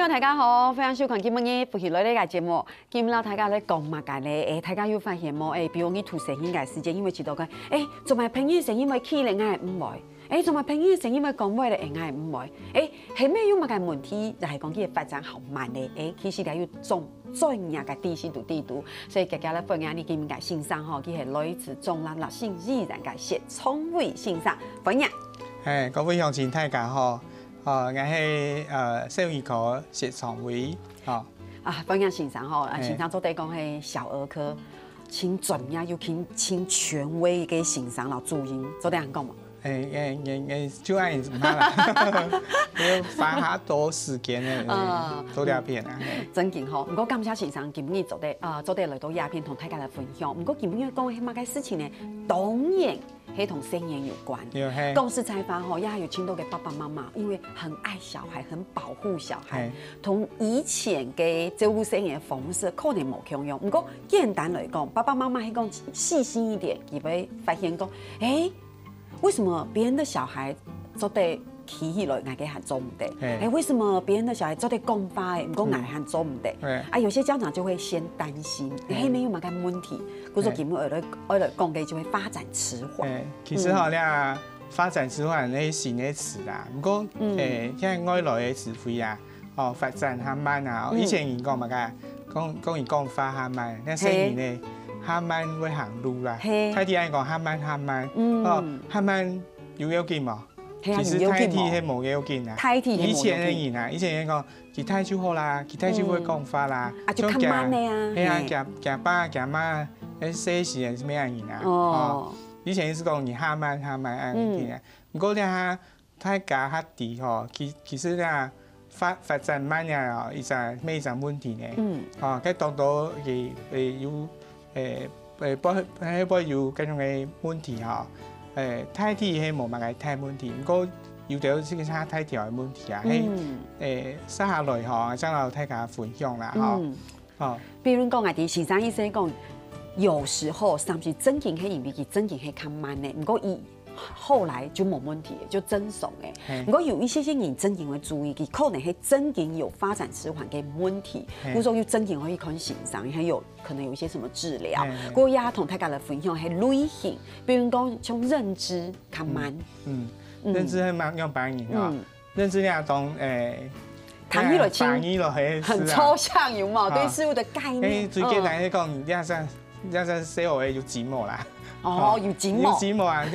友大家好，欢迎收看今日的福气类的节目。今日大家咧讲嘛个咧，大家有发现冇？比如你图生意嘅时间，因为知道讲，做埋朋友生意咪起咧嗌唔会，做埋朋友生意咪讲话咧嗌唔会，系咩有乜嘅问题？就系讲佢发展好慢咧，其实佢要种专业嘅知识度，所以大家咧分享你今日嘅欣赏嗬，佢系来自中南立信依然嘅谢聪慧欣赏分享。各位乡亲大家好。我是小儿科谢聪慧，分享欣赏吼，欣赏做地讲是小儿科，请专业又请权威嘅欣赏老主任，做地人讲嘛。就爱唔好啦，要花下多时间咧，做鸦片啊。真劲吼，不过感谢欣赏今日做地来到鸦片同大家来分享。不过今日讲起乜嘅事情呢？当然。係同生年有關，公司採訪吼，也有請到嘅爸爸媽媽，因為很愛小孩，很保護小孩，同以前嘅照顧生年方式可能冇共樣。不過簡單來講，爸爸媽媽係講細心一點，佢會發現講，為什麼別人的小孩做得起起來，我嘅還做唔得？為什麼別人的小孩做得講法嘅，唔過我還做唔得？有些家長就會先擔心，係咪有乜嘅問題？嗰種基本我來講嘅就會發展遲緩。其實吼，咧發展遲緩係新嘅詞啦，不過現在外來嘅詞彙啊，發展較慢啊。以前人講乜嘅，講法較慢，但現在呢較慢會行路啦。太啲人講較慢，較慢有要緊冇？其實太啲係冇要緊啊。以前嘅人啊，以前人講佢太就好啦，佢太就會講法啦。就較慢嘅啊。係啊，夾爸夾媽。細時係咩人啊？以前是講你下慢啊，不過咧太假下啲嗬，其實咧發展慢呀，一陣咩陣問題呢？佢當到佢有不有咁樣嘅問題嗬？太啲係冇乜嘅太問題，不過有啲即係差太條嘅問題啊，係接下來嗬，將來大家分享啦嗬。比如講啊，啲先生醫生講。有時候甚至真經係因為佢真經係較慢嘅，不過後來就冇問題，就正常嘅。不過有一些人真經會注意，佢可能係真經有發展遲緩嘅問題，比如說有真經可以看欣賞，還有可能有一些什麼治療。不過也同大家來分享係類型，比如講像認知較慢，認知係慢用白人啊，認知咧當談起來輕，很抽象有冇？對事物的概念。最簡單嚟講，一陣小學要紙模啦。要紙模。要紙模啊！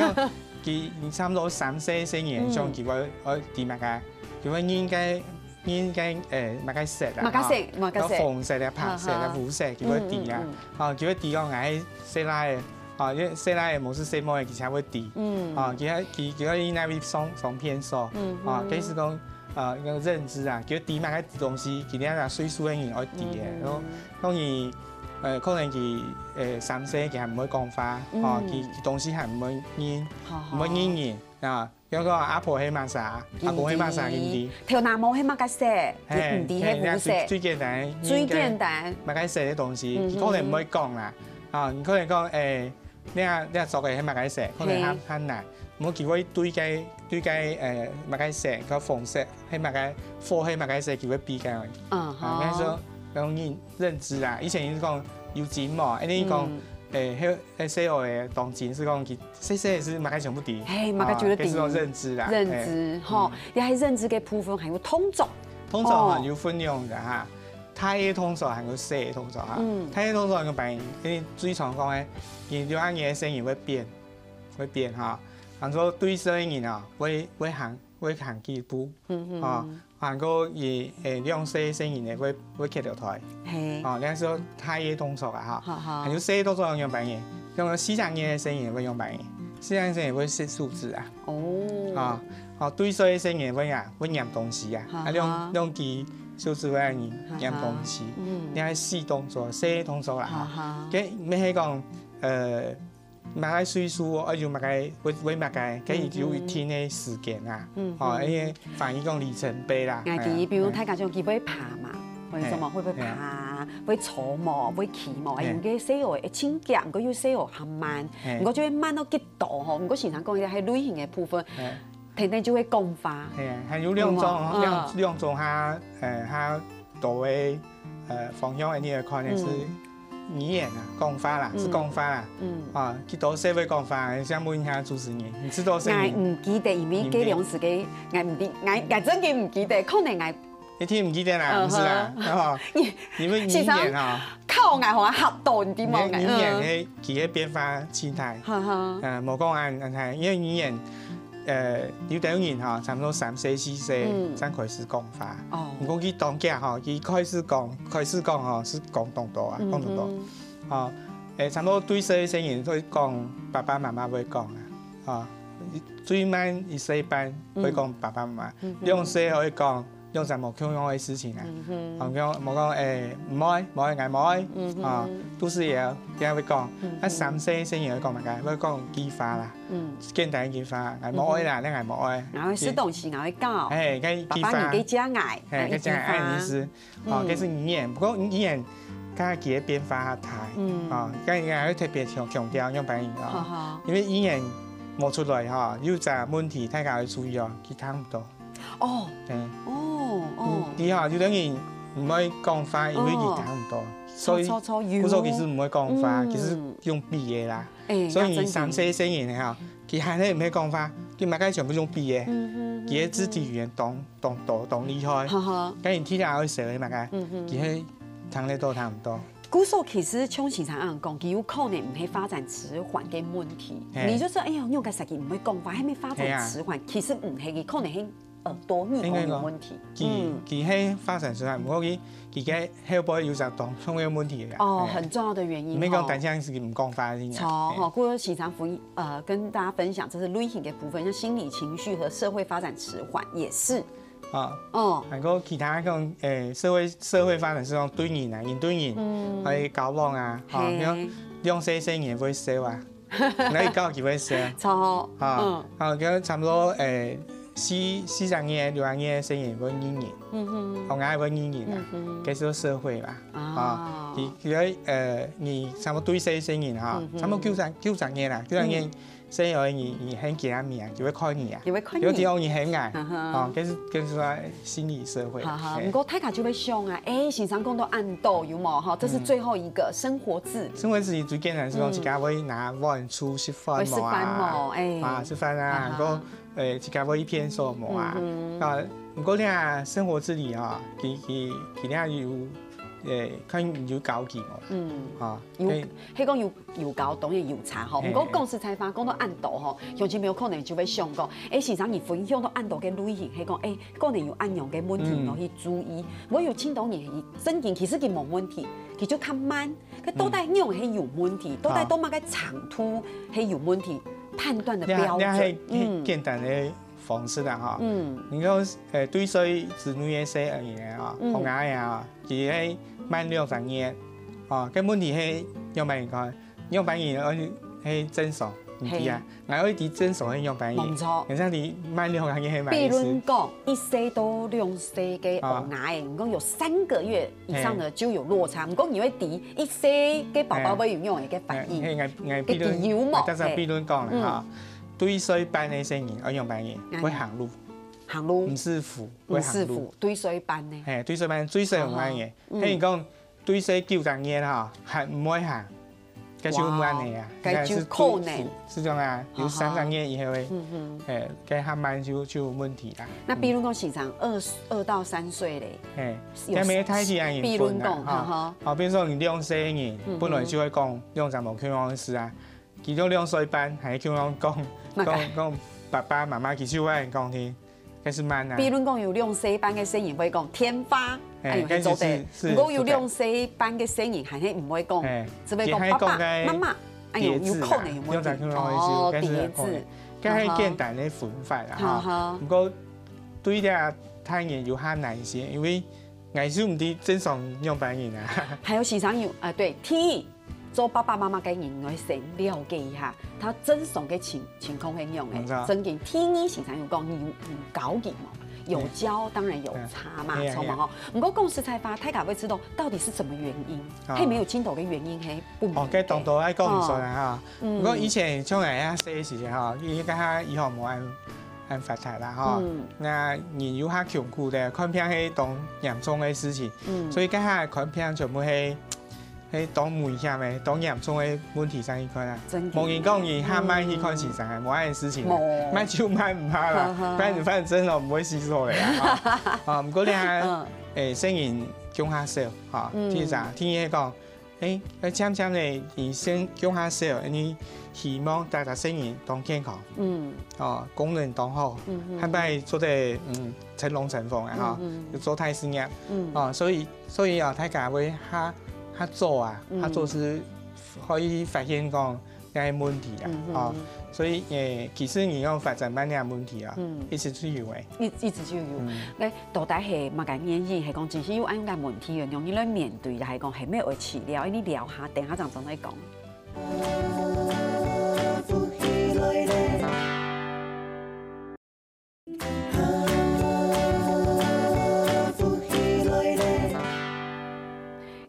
佢差唔多3、4年上佢我啲乜嘅，佢應該乜嘅色啊？乜嘅色？紅色啊、白色啊、膚色，佢會啲啊。佢會啲講係色拉嘅，因為色拉嘅冇是色模嘅，佢才會啲。佢應該會上偏數。幾時講個認知啊？佢啲乜嘅東西，佢哋係歲數嘅人愛啲嘅，然後當然。可能佢3歲佢係唔會講話，佢東西係唔會念，唔會念啊。有個阿婆係乜啥？阿婆係乜啥？佢條南毛係乜嘅色？唔啲係膚色。最簡單。乜嘅色嘅東西，佢可能唔會講啦。佢可能講你做嘅係乜嘅色？可能很難。我叫佢對計乜嘅色個紅色係乜嘅，火係乜嘅色，叫佢比較。你說。講認知啦，以前是講有錢嘛，你講小學嘅當錢是講佢細是乜嘅全部啲，乜嘅全部啲。係認知啦，認知嗬，又係認知嘅部分，還有通俗。通俗係有分量嘅嚇，大嘅通俗還有細嘅通俗嚇。大嘅通俗嘅病，你最常講嘅，佢兩樣嘢聲音會變嚇，然後對細嘅人啊，會行幾步，行過而兩細聲音嘅會企條台，兩時太嘅動作啊嚇，還有細動作用白嘢，用細聲嘅聲音會用白嘢，細聲聲音會寫數字啊，對細嘅聲音會念東西啊，兩記數字會念東西，你係細動作、細動作啦嚇，嘅咩係講乜嘅歲數，要乜嘅會乜嘅，佢要一天嘅時間啊，因為反映講里程碑啦。比如大家就佢會爬嘛，為什麼會爬？會坐嘛，會騎嘛，因為細路會輕腳，唔過要細路行慢，唔過就會慢到極度嗬，唔過時常講嘅係類型嘅部分。天天就會講法。係啊，係有兩種它大嘅方向嘅呢個可能是語言啊，講法啦，是講法啦。啊，幾多社會講法，想問一下主持人，你知道誰？我唔記得，因為嗰兩時嘅我唔記，我真嘅唔記得，可能我。一聽唔記得啦，唔是啦，哦，因為語言啊，靠我好嚇到你啲冇嘅。語言係佢嘅變化狀態，冇講按係，因為語言有啲人嚇，差唔多3歲4歲先開始講法。如果佢當家嚇，佢開始講嚇是講多多啊，講多多。哦，差唔多對細細人會講爸爸媽媽會講啊，啊，最慢1歲半會講爸爸媽媽，2歲會講。用什麼溝通嘅事情啊？冇講唔愛，嗌唔愛啊，都是也會講。3歲先會講乜嘅？會講句話啦，簡單句話，嗌唔愛啦，你嗌唔愛。我會食東西，我會教。爸爸你加愛，佢加愛意思。哦，這是語言，不過語言佢嘅變化大。啊，佢會特別強調用白語啊，因為語言冇出來嚇，有隻問題大家要注意哦，佢聽唔到。哦，啲嚇有啲人唔會講法，因為佢聽唔到，所以其實唔會講法，其實用筆嘅啦。所以3歲成人嚇，佢係咧唔會講法，佢咪梗係全部用筆嘅，佢嘅肢體語言當厲害，咁然聽下佢寫嘅咪嘅，佢係聽得到聽唔到。古時候其實像時常人講，佢有可能唔係發展遲緩嘅問題。你就說，哎呀，用個實際唔會講法，係咪發展遲緩？其實唔係，佢可能係耳朵耳講有問題。佢係發展遲緩，不過佢嘅後背有隻當衝嘅問題嘅。哦，很重要的原因。唔係講單向是唔講法嘅。錯，哈，古時常跟大家分享，這是類型嘅部分，像心理情緒和社會發展遲緩也是。還有其他講社會發展是講對人啊，人對人去交往啊，咁2歲成人會笑啊，你教佢會笑。錯。咁差唔多40年、60年成人會語言，學啱會語言啊，繼續社會啦。你差唔多對細成人嚇，差唔多90年啦，90年。所以你很見下面，就會看你啊，有啲人你很愛，跟住話心理社會。唔過大家就會想啊，先生講到按度有冇？哈，這是最後一個生活自理。生活自理最簡單是講自家會拿碗出食飯冇啊，食飯啊，個自家會片數冇啊。唔過咧生活自理啊，佢咧有。佢有交期冇？佢講有交，當然有差吼。唔過公司採訪講到按度吼，鄉親朋友可能就會想講，時常而分享到按度嘅類型，佢講可能有按樣嘅問題，要去注意。我有聽到你真件，其實佢冇問題，佢就較慢。佢到底樣係有問題，到底多乜嘅長途係有問題，判斷嘅標準。簡單嘅方式啦，嗬。你講對歲子女嘅細而言啊，學啱啊，佢係慢2-3年，哦，個問題係樣板言講，樣板言係正常，唔係啊，我可以啲正常嘅樣板言。冇錯。然之後你慢2-3年係慢意思。比如講1歲到2歲嘅學啱，唔講有3個月以上嘅就有落差，唔講你會啲1歲嘅寶寶會有樣嘅反應。嘅比如冇。得就比如講啦，嚇，2歲半嘅成人樣板言會行路，唔舒服，會行路。2歲半呢？2歲半最細樣板言，譬如講2歲9-10年嚇，係唔會行，繼續慢嘅啊，繼續可能。是咁啊，有3-4年以後會，佢慢慢就有問題啦。那比如講時常2到3歲咧，有咩太啲人比如講，好，比如說你2歲人，本來就會講用什麼溝通事啊，佢到2歲半係溝通講爸爸媽媽其實會講聽。比如講有2歲半嘅聲音會講天花，係做得。如果有2歲半嘅聲音係唔會講，只會講爸爸、媽媽，有可能有問題。哦，疊字，咁係簡單嘅分法啦嚇。不過對啲太人有較難些，因為藝術唔啲正常樣板言啊。還有時常有對 T。做爸爸媽媽嘅人來先了解一下，他正常嘅情況係樣嘅。真嘅，天意時常有講有交集嘛，有交當然有差嘛，錯嘛嗬。唔過公司採訪，大家會知道到底是什麼原因，係沒有傾到嘅原因係不明。哦，佢當到係講唔出來嚇。不過以前從嚟啊細時嚇，依家以後冇按按发财啦哈。那人有较穷苦的，看片係當嚴重嘅事情，所以家下看片全部係當危險嘅，當嚴重嘅問題上去看啦。冇人講伊嚇買去看時尚係冇樣事情，買就買唔怕啦，反正真係唔會死錯嘅啦。啊，不過你係雖然講下少嚇，即係啥？聽伊講，漸漸咧，伊先講下少，你希望大家聲音當健康，功能當好，係咪做得成龍成鳳嘅嚇？要做太事業，所以啊，大家會他做啊，他做是可以發現講啲問題啊，所以其實你要發展乜嘢問題啊，一直都有嘅，一直就有。咧到底係乜嘅原因？係講真係有啱嘅問題嘅，容易嚟面對，又係講係咩會治療？你聊下，等下陣再講。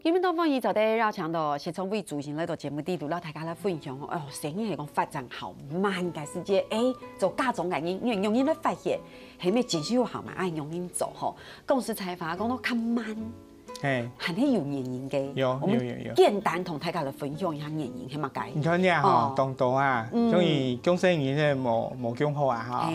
今日東方伊就喺繞牆度協創會主持呢個節目，呢度啦，大家嚟分享哦，生意係講發展好慢嘅時節，做各種原因，因為容易嚟發現係咩技術好嘛，愛容易做吼，公司開發講到較慢。係係有原因嘅，有。簡單同大家嚟分享一下原因係乜解？你看呢吼，當道啊，所以講生意咧冇講好啊哈，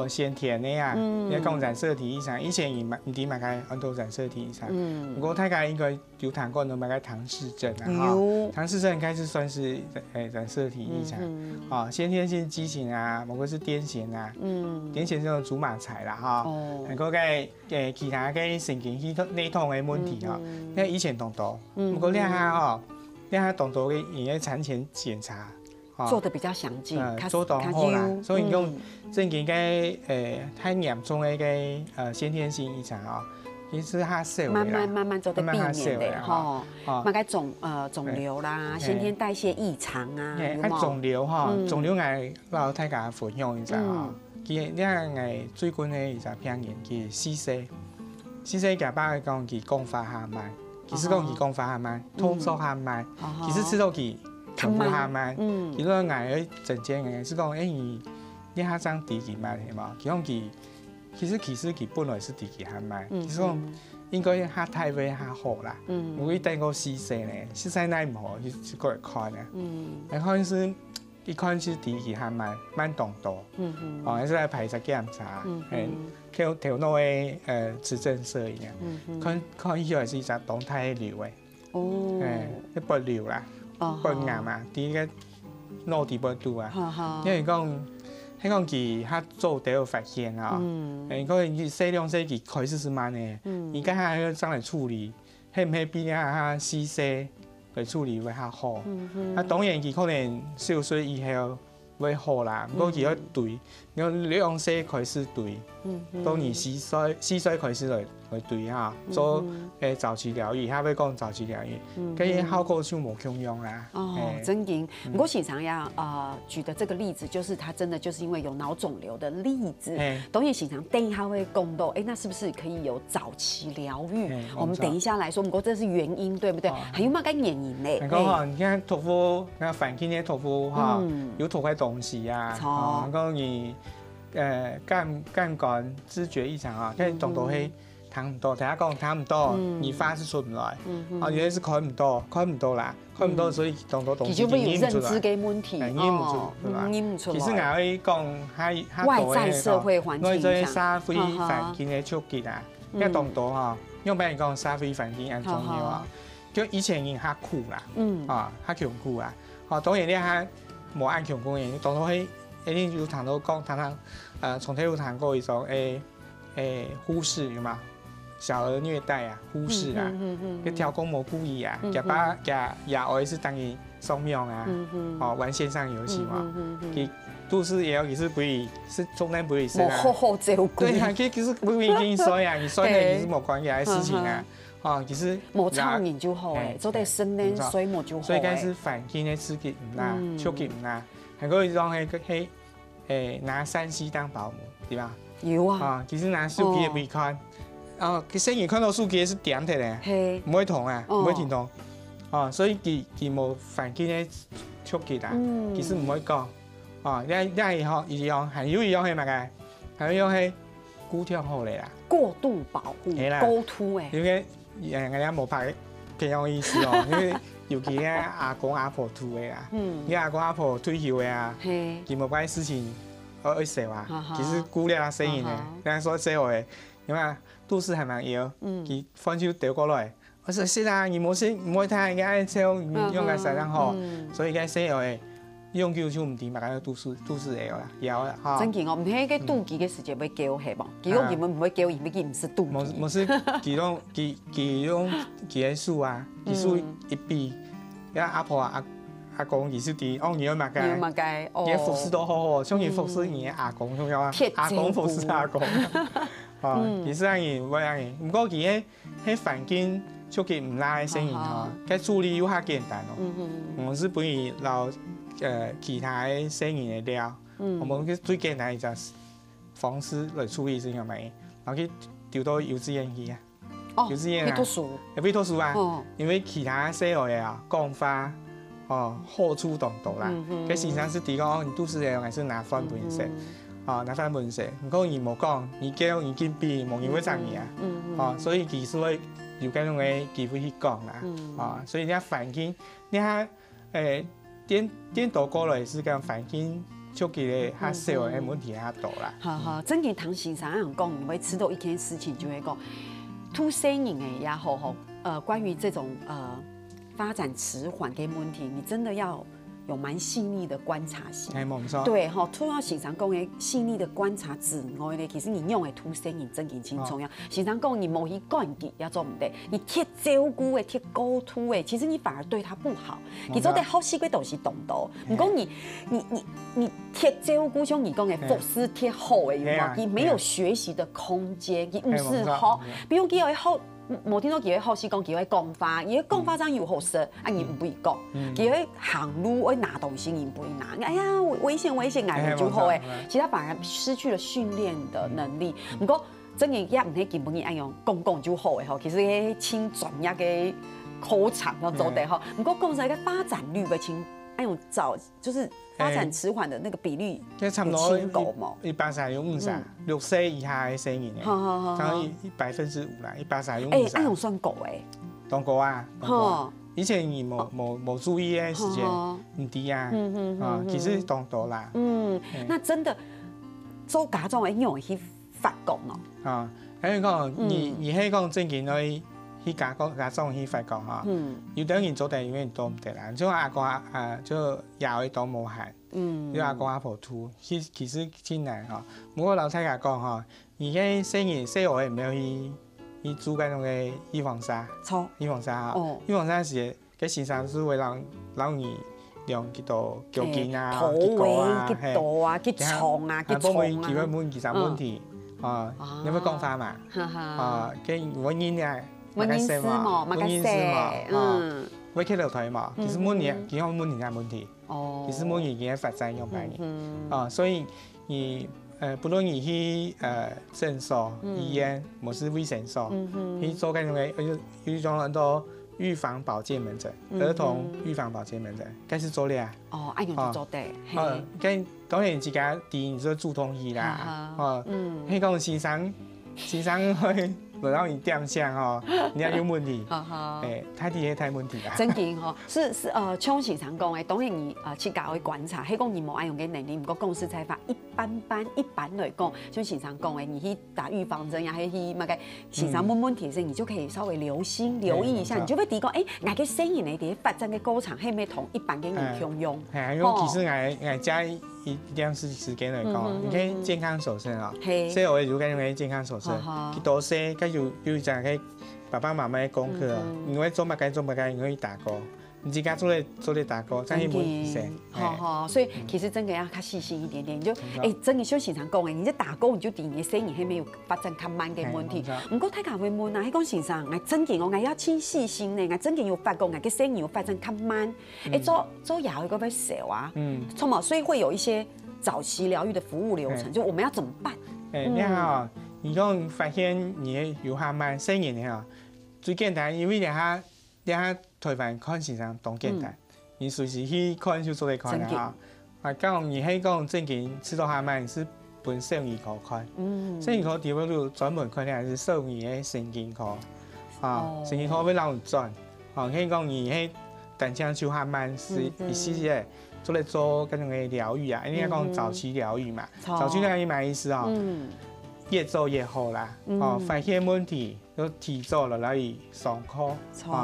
先田的啊，你講染色體以上，以前唔啲買嘅很多染色體以上，不過大家應該有談過你買嘅唐氏症啊哈，唐氏症開始算是染色體異常，啊，先天性畸形啊，某個是癲癇啊，癲癇就主馬財啦哈，嗰個其他嘅神經系統內統嘅問題。因為以前當道，不過你下當道嘅營業產前檢查，做得比較詳盡，做到好啦。所以講正經嘅太嚴重嘅先天性異常啊，其實較少嘅慢慢做得避免嘅，吼，乜嘅腫瘤啦，先天代謝異常啊，腫瘤腫瘤我老大家分享一下啊，佢你係最近嘅一隻病人叫CC 假巴講佢講法下慢，其實講佢講法下慢，通縮下慢，其實知道佢全部下慢。佢個癌嘅症狀嘅是講你下張低佢慢係嘛？佢講佢其實佢本來是低佢下慢，其實講應該下體位下好啦。如果等個CC咧，CC奶唔好，就過嚟看啊。嚟看是一看是低佢下慢動多，係來排查檢查，佢頭腦嘅磁振攝影，看以為是一隻動態瘤嘅，一撥瘤啦，撥癌嘛，啲嘅腦底撥度啊，因為講佢較早都有發現啊，佢細量細佢開始是慢嘅，而家係怎來處理，係唔係比較細嚟處理會較好？當然佢可能少歲以後會好啦，不過佢要對，你用細開始對，當然4歲開始來對嚇，做早期療愈，下尾講早期療愈，佢效果就冇咁樣啦。真嘅，不過現場要舉的這個例子，就是他真的就是因為有腦腫瘤的例子。當然現場等一下會講到，那是不是可以有早期療愈？我們等一下來說，不過這是原因，對不對？還有乜嘅原因呢？你看頭髮，那反鏡嘅頭髮哈，有頭塊東西啊，講你感官知覺異常啊，跟動到係。睇唔到，大家講睇唔到，你發是出唔來，原來是看唔到啦，看唔到，所以當到東西認唔出來，認唔出來。其實我可以講，外在社會環境，外在社會環境嘅衝擊啊，因為當到嚇，因為俾人講社會環境很重要啊，叫以前人較苦啦，較窮苦啊，當然你係冇按窮苦嘅，當到係你有談到講，從頭有談過一種忽視有嘛？小兒虐待啊，忽視啊，個調工冇故意啊，也愛是當佢掃描啊，玩線上遊戲嘛，佢都是也是不會，是從來不會生啊。好好照顧。對啊，佢其實不會跟你說呀，你說的其實冇關係嘅事情啊，其實冇操練就好誒，做得生冷水冇就好。所以該是環境嘅刺激唔啦，衝擊唔啦，係嗰種係拿3C 當保姆，對吧？有啊。其實拿手機也未看。佢雖然看到手機是點的咧，唔會痛啊，唔會停痛，所以佢冇環境嘅衝擊啊，其實唔會講，一樣係有一樣係乜嘅，还有用迄骨条好嘞啦。过度保护，高凸诶。因为人家无拍这样意思哦，因为尤其个阿公阿婆秃的啦，你阿公阿婆退休的啊，伊无怪事情会少啊，其实骨力啊声音的，人家说少的，因为肚子还蛮摇，伊翻手掉过来，我说是啊，你无睇人家爱笑，用个啥样好，所以个少的。用久就唔掂，嘛，个肚子会啦，摇啦，哈。真嘅，我唔係個肚臍嘅時節要叫係無，佢講佢們唔會叫，因為佢唔是肚臍。冇是，佢講嘅樹啊，佢樹一比，阿婆阿公佢是啲，哦，你要物嘅，你服侍都好好，像佢服侍你阿公咁樣啊，阿公服侍阿公，哦，其實安尼唔安尼，不過佢喺環境就佢唔拉嘅聲音吼，佢處理又較簡單哦，我是不如留。其他的聲音的料，我們最簡單就方式來處理先係咪？然後去丟到幼稚園去啊，幼稚園啊，要俾讀書啊，因為其他細路嘅啊講法哦好處當多啦，佢時常是提講哦，你讀書嘅還是拿翻本色，哦拿翻本色，唔講伊冇講，伊叫伊見比冇人會爭你啊，哦所以其實會有咁樣嘅機會去講啦，哦所以你睇環境，你睇顛倒過來是咁環境，就佢哋較少嘅問題較多啦。好，真嘅唐先生人講，你會知道一件事情，就會講，突聲音嘅也好，關於這種發展遲緩嘅問題，你真的要有蠻細膩的觀察性。冇錯。對，除咗先生講嘅細膩的觀察之外咧，其實你用嘅突聲音真係很重要。先生講你冇去管佢也做唔得，你貼照顧嘅、貼高突嘅，其實你反而對他不好。其實我哋好細個都是懂到，唔講你貼照顧像你講嘅服飾貼好嘅，你沒有學習的空間，佢唔適合。比如佢有好。冇聽到佢好似講佢會講法，而講法真又好識，啊，伊唔會講，佢會行路會拿東西，伊唔會拿。哎呀，危險，捱就好誒。其實他反而失去了訓練的能力。不過真嘅也唔係基本嘅按樣講就好誒，其實係請專業嘅口才要做得好。不過講實個發展率嘅請按樣找，就是發展遲緩的那個比例，差唔多130有50，6歲以下嘅聲音嘅，差唔多5%啦，130有50。按樣算高誒，當高啊，以前你冇注意嘅時間唔低啊，其實當多啦。那真的做家長嘅用去發覺咯。喺講你喺講正經去。去家長去發覺嚇，有啲人做得永遠做唔得啦。就阿公就也會當無限，就阿公阿婆吐，其實真難嚇。不過老太家講嚇，而家細路唔要去做嗰種嘅預防紗，預防紗嚇，預防紗是佢時常是會讓你用幾多腳筋啊、幾個啊、幾多啊、幾重啊、幾重啊，佢會問其實問題你會講法嘛？佢我認啊。問因斯嘛，我傾到台嘛，其實每年健康每年有問題，其實每年嘅發展有關係，所以你不論你去診所、醫院，或是衛生所，去做嗰種嘅有種很多預防保健門診，兒童預防保健門診，開始做咧。按樣做得。跟當然自家啲做主動醫啦，你講先生去。讓你點想哦，你要有問題，太低太問題啦。真嘅吼，是像先生講嘅，當然你去教去觀察，迄講你冇愛用嘅能力，唔過公司採訪一般來講，像先生講嘅，你去打預防針呀，去乜嘅，先生問題時，你就可以稍微留意一下，你就會提講，我嘅聲音呢啲發展嘅過程係咪同一般嘅人相用？係，因為其實我加一點時間來講，你可以健康手冊啊，所以我如果用健康手冊，佢多寫，佢就講佢爸爸媽媽嘅功課，因為做乜嘅，因為打歌，你自家做嚟打歌，真係冇意思。所以其實真嘅要較細心一點點，你就真嘅像先生講嘅，你在打歌你就定嘅聲音係沒有發展較慢嘅問題。唔過大家會問啊，迄講先生，我真嘅我要請細心呢，我真嘅有發覺我嘅聲音有發展較慢，做牙會嗰邊少啊，錯嘛，所以會有一些早期療癒的服務流程，就我們要怎麼辦？你好，你講發現你有較慢聲音嘅嚇，最簡單，因為你下台灣看先生當簡單，你隨時去看就做嚟看啦嚇。講你喺講正經吃到較慢是分小儿科看，小儿科除了专门看的是少年的神经科，神经科要让转，可以讲伊迄单枪手还慢是一系列做来做各种的疗愈啊，应该讲早期疗愈嘛，早期疗愈嘛意思越做越好啦，发现问题都提早了来上课，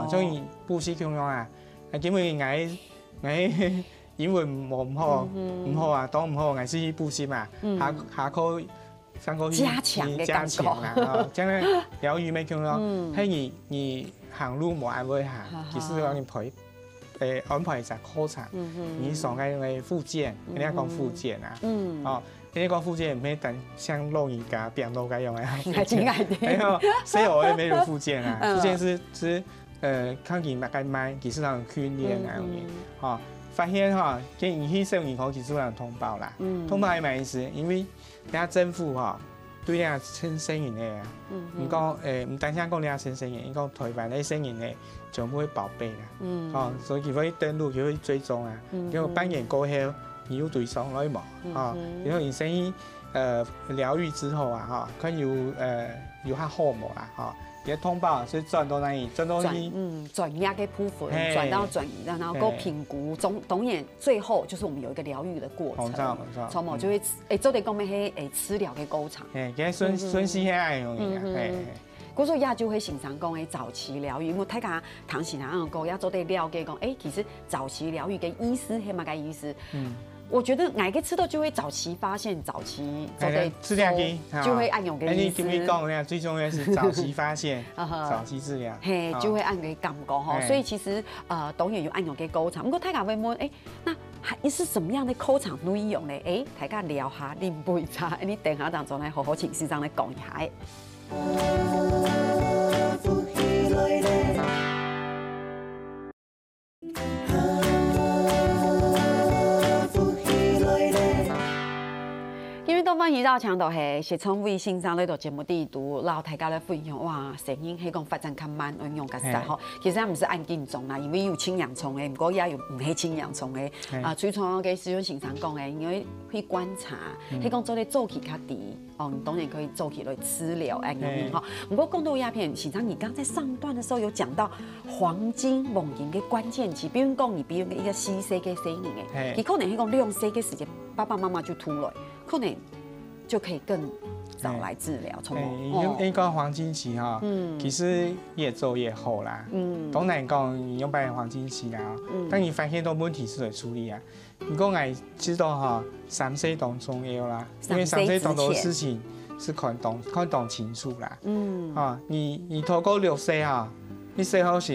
所以补习强啊，基本我英文唔好啊，都唔好，我是补习嘛，下课上课加强啦，将来疗愈咩强咯，迄你行路冇安排行，其实我你陪安排一下课程，你上个那附件，人家讲附件啊，人家讲附件咩等像录音架、变录架用的，还有所有的没有附件啊，附件是看见大概买，其实让训练啊，发现跟引起小儿科其实让通报啦，通报是咩意思？因为人家政府对人家新生营的啊，唔讲唔单单讲人家新生营，伊讲台湾的生营的全部会宝贝啦，所以佢会登录，佢会追踪啊，然后半年过后，你有对上来冇然后你生意疗愈之后啊，佢有较好冇啦，也通报是转到哪里？转到转压嘅部分，转到然后够评估，总也最后就是我们有一个疗愈的过程。冇错，就会做啲讲咩吃疗嘅高场。其实顺势系爱用嘅。嗰所亚洲去欣赏讲早期疗愈，因为大家唐时人讲，也做啲了解讲，其实早期疗愈嘅意思系乜嘅意思？我觉得哪个吃到就会早期发现，早期治疗就会按用嘅意思。你讲咧，最重要是早期发现，早期治疗，就会按嘅感觉所以其实当然有按用嘅高场，不过大家会问，那还是什么样的口场内容呢？大家聊下，啉杯茶，你等下当中来好好请师长来讲一下。东方一道墙度是从微信上呢度节目地图，然后大家咧分享哇，声音迄讲发展较慢，运用较实吼。其实也唔是按紧种啦，因为有青洋葱的，不过也有唔系青洋葱的。最重要嘅使用欣赏讲的，因为去观察，迄讲做咧做起较低，当然可以做起来吃疗安用哈。不过更多鸦片，欣赏你刚在上段的时候有讲到黄金梦境嘅关键期，比如讲你比如一个4岁嘅声音嘅，佢可能迄讲2岁嘅时间，爸爸妈妈就突来，可能。就可以更早来治疗，你讲黄金期其实越做越好啦。当然讲你用摆黄金期啦，当你发现到问题是会处理啊。你讲我知道3岁当重要啦，因为3岁当多事情是看懂清楚啦。你透过6岁你最好是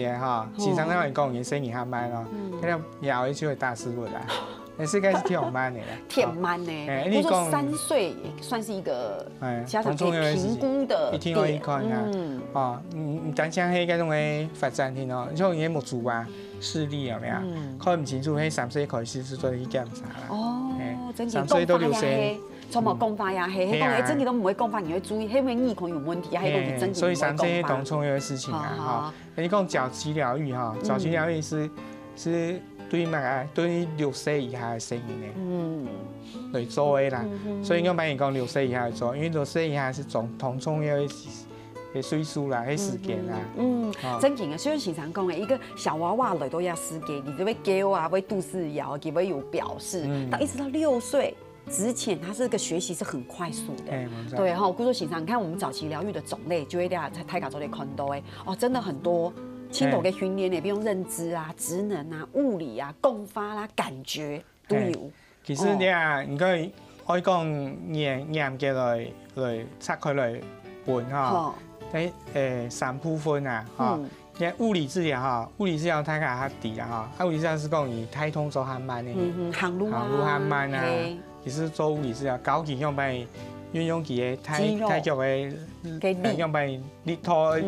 经常来讲你生意还慢咯，可能以后就会大事故啦。世界是挺慢的啦，挺慢的。你说3岁也算是一个家长可以评估的点。一看唔单像迄种嘅发展添像伊木主视力有没有？看唔清楚，迄3岁开始是做去检查啦。3岁到6岁。从冇讲法呀，迄讲真嘅都唔会讲法，你会注意，迄个耳孔有问题，迄个真嘅。所以3岁当重要的事情你讲早期疗愈早期疗愈是对6岁以下的声音来做的啦，所以我反而讲6岁以下来做，因为6岁以下是同重要的岁数啦，迄时间啦。真嘅，所以时常讲一个小娃娃来都要时间，你就会叫会肚子摇，就会有表示，到一直到6岁。之前它是个学习是很快速的，对哈。故作欣赏，你看我们早期疗愈的种类，就会在泰卡做的看到真的很多。轻度嘅训练比如认知啊、职能啊、物理啊、共发啦、感觉都有。其实你可以讲严格来拆开来分3部分物理治疗物理治疗太较低啦物理治疗是讲你太动作较慢的，行路较慢啊。其实做物理治疗高级用摆运用其的太极的用摆力托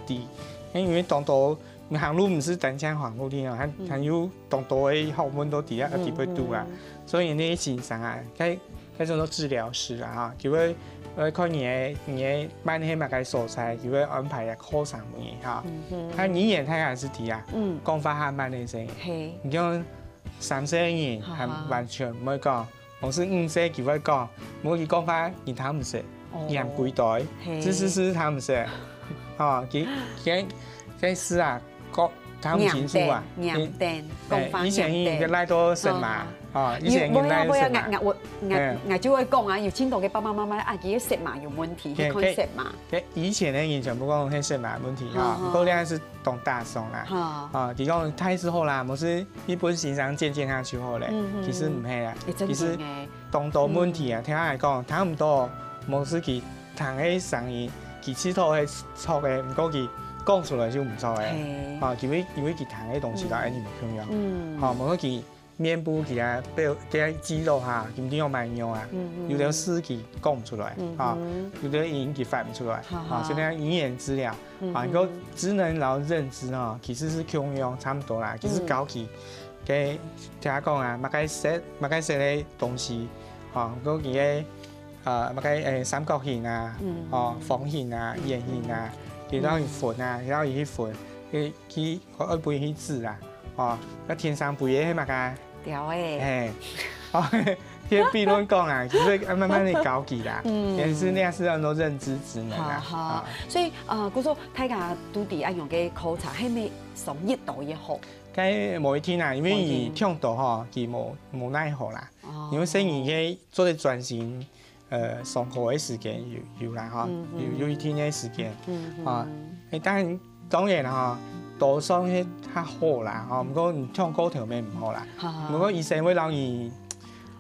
低。因为当多行路唔是单枪行路的还有当多的学问都底下底会度啦，所以你欣赏该做治疗师就会看你的班黑嘛该所在，就会安排课程他你也他还是提讲法还慢的声，你讲3岁人还完全唔会讲老师岁佢會講，冇佢講法，而他唔識，驗幾代，知他唔識，哦，佢是啊，他唔清楚啊，以前伊個來到神嘛，哦，以前佢來到神嘛，我就會講啊，有青島嘅爸爸媽媽啊，佢食嘛有問題，佢可以食嘛。以前咧，完全不講佢食嘛問題啊，不過咧是當大宋啦，啊，佢講太之後啦，冇是日本先生漸漸下之後咧，其實唔係啦，其實當多問題啊，聽下嚟講，差唔多冇是佢談起生意，佢佚佗係錯嘅，唔過佢。講出來就唔錯嘅，啊，因為佢談嘅東西就係唔重要，啊，冇佢面部佢啊，佢肌肉嚇，佢點樣慢用啊，有啲事佢講唔出來，啊，有啲語佢發唔出來，啊，所以語言資料，啊，如果智能然後認知啊，其實是共用差唔多啦，其實高級嘅聽講啊，乜解識嘅東西，啊，嗰個嘅乜解三角形啊，哦，方形啊，圓形啊。佢當然寬啊，然後伊寬，佢愛背起字啊，哦，個天上背嘅係乜㗎？條誒，誒，哦，佢比論講啊，其實慢慢地高級啦，也是那是很多認知職能啊。所以嗰種大家都啲愛用嘅考察，係咪上1度也好？佢冇一天啊，因為伊聽到嗬，佢冇奈何啦，因為生意嘅做啲專心。上課嘅時間有啦嚇，有一天嘅時間，啊，當然啦嚇，多數係較好啦嚇，不過唱歌條咩唔好啦，不過醫生會讓伊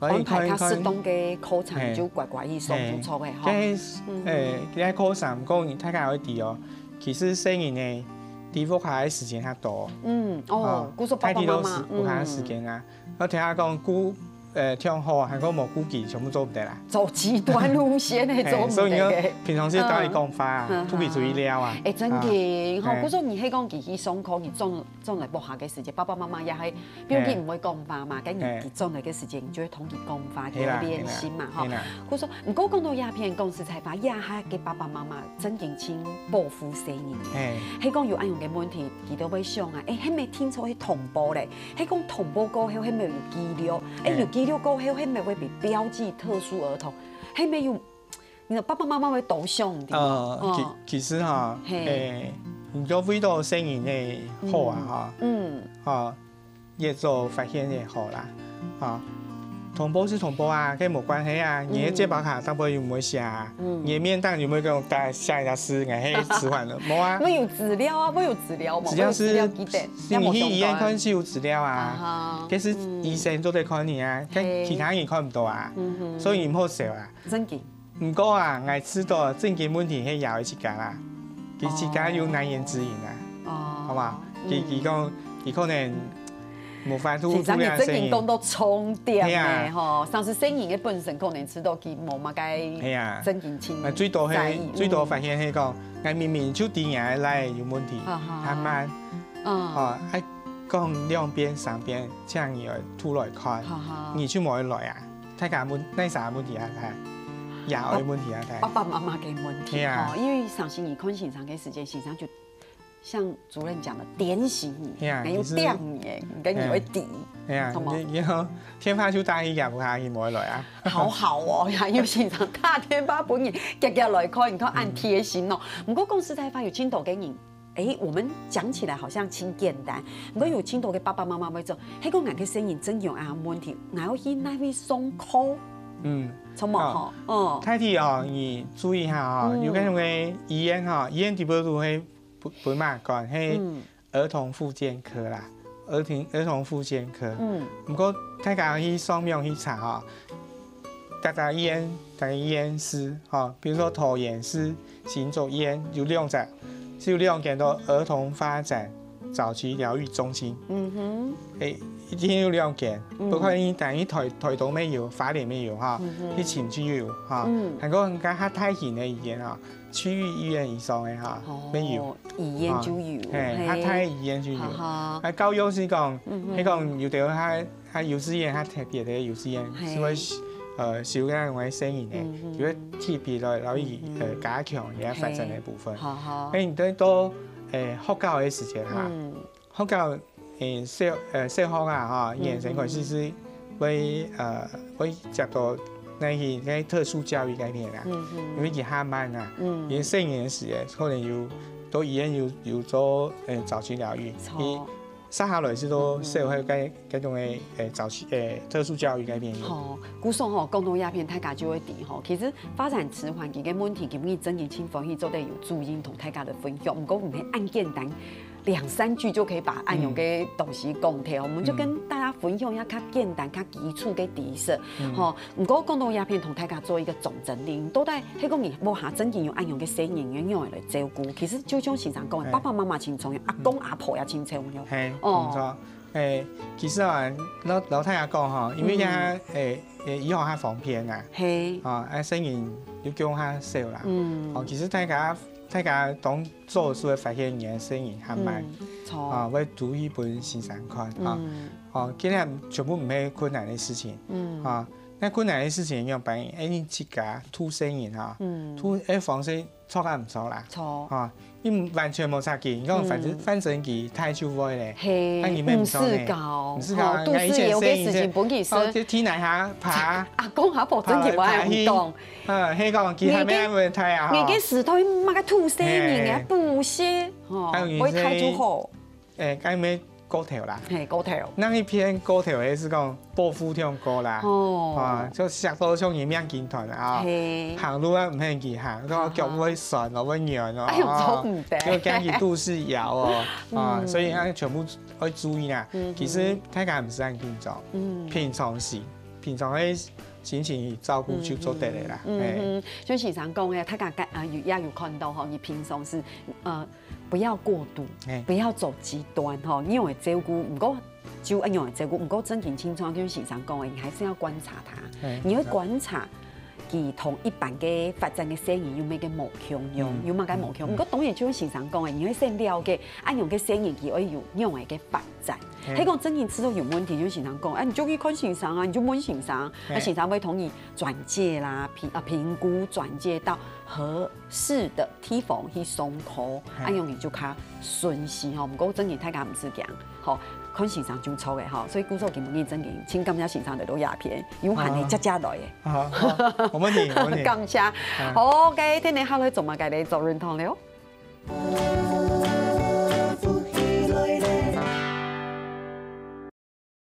安排較適當嘅課程就乖乖去上唔錯嘅嚇。喺課上不過大家可以知哦，其實生意呢，地方下嘅時間較多，姑叔爸爸媽媽，有下嘅時間啊，我聽下講唱好啊，係講冇估計全部做唔得啦。走極端路線係做唔得嘅。所以你平常時教你講法啊，估計注意了啊。真嘅，然後嗰種你係講佢去上課，佢將來播下嘅時間，爸爸媽媽也係，比如佢唔會講法嘛，咁佢將來嘅時間就會同佢講法，叫佢練習嘛，嚇。嗰種唔過講到鴉片公司才發，也係嘅爸爸媽媽真正請保護生意嘅。係講有安樣嘅問題，佢都會想啊，係咪聽錯係同步咧？係講同步過後係咪有資料？有資料過後係咪會被標記特殊兒童？係咪有？你爸爸媽媽會多想啲。其實嚇，如果為到生意嘅好啊嚇，越做發現越好啦，嚇。同步是同步啊，跟冇關係啊。你嘅健保卡當然有冇寫啊？你嘅面單有冇用帶下一家私人去置換了？冇啊。我有資料啊，我有資料嘛。資料是你去醫院看是有資料啊，其實醫生都得看你啊，跟其他人看唔到啊，所以唔好笑啊。真嘅。唔過啊，我知道正經問題係有一家啦，佢自家有難言之隱啊，好嘛？佢講佢可能。冇法度做呢樣生意，講到重點嘅嗬，甚至生意嘅本身可能知道佢冇乜嘅真件錢。最多發現係講，我明明就啲嘢嚟有問題，他慢，係講兩邊三邊，這樣你吐來看，你去冇來啊？睇下那啥問題啊？睇，有嘅問題啊？睇。爸爸媽媽嘅問題哦，因為上星期看現場嘅時間，現場就。像主任講的點醒你，還有點你，跟你會抵，同埋然後天花就大一夾唔下，佢冇來啊。好好哦，有現場大天花本人日日來看，你看按貼心哦。不過公司才發有青島嘅人，我們講起來好像輕簡單，不過有青島嘅爸爸媽媽會做，迄個人嘅生意真有啊問題，我要去那邊送課。從冇嗬，太啲哦，你注意下嗬，有嗰種嘅醫院嗬，醫院啲報道係。本嘛講係兒童復健科啦，兒童復健科。不過大家去上網去查嚇，大家醫院師嚇，比如說桃園市新竹醫院有2間到兒童發展早期療癒中心。已經有2間，不過但係台東沒有，花蓮沒有嚇，啲前區有嚇，係個更加大型嘅醫院啊。區域醫院以上嘅嚇，沒有，醫院就有，係太醫院就有。喺教育是講，係講有啲喺幼稚園，喺特別嘅幼稚園，是會收緊嗰啲生意嘅，如果特別來加強而家發展嘅部分。誒，到學教嘅時間嚇，學教小學啊嚇，現成佢是會接到那特殊教育嗰邊啦，因為佢下班啊，因為成年時嘅可能要到醫院要做早期療愈，接下來是到社會嗰種嘅特殊教育嗰邊。好，古時候講到鴉片，大家就會知吼，其實發展遲緩期嘅問題，今日曾經清風去做得有注意同大家的分享，唔過唔係按簡單。2、3句就可以把按用嘅東西講透，我們就跟大家分享一下較簡單、較基礎嘅知識。吼，唔過講到鴉片，同大家做一個總整理，到底迄個你無下真正用按用嘅生人樣樣來照顧，其實就像先生講嘅，爸爸媽媽親重要，阿公阿婆也親重要。係，冇錯。其實啊，老太爺講吼，因為呀，以後較方便啊，係，生人要叫較少啦。其實大家當做事會發現嘢生意還蠻會讀一本欣賞看今日全部唔係困難嘅事情那困難嘅事情要辦你自家吐生意吐方式錯得唔錯啦你完全冇差勁，你講反正佢太少會咧，你咩唔錯咧？唔是搞，都是有嘅事情本其實。就天台下爬，阿公阿婆真係話唔講。香港佢係咩問題啊？你嘅石頭乜嘅吐生意嘅補些，會太就好。咁咩？高條啦，係高條。那一篇高條嘅是講暴富跳高啦，就石頭像一面金團啊，行路啊唔係佢行，個腳會順咯，會軟咯，要驚佢肚是搖所以啊全部會注意啦。其實大家唔使咁緊張，平常嘅心情照顧就做得嚟啦。像先生講嘅，大家也有看到吼，你平常是不要過度，不要走極端哈。你用嚟照顧，唔過就按用嚟照顧，唔過真正清楚，就是先生講嘅，你還是要觀察他。你會觀察佢同一般嘅發展嘅生意有咩嘅無相用，有乜嘅無相。唔過當然就先生講嘅，你會先了解按用嘅生意佢會有用嚟嘅發展。喺講真正知道有問題，就先生講，你就去看先生啊，你就問先生，先生會同意轉介啦，評估轉介到合適的地方去送貨，按用你就較順勢吼。唔過真正大家唔是咁，吼看先生就錯嘅吼，所以故作今日真正請感謝先生嚟到鴉片，有限你接來嘅。好，冇問題，冇問題。感謝，好嘅，聽日下來做乜嘅你做認同了。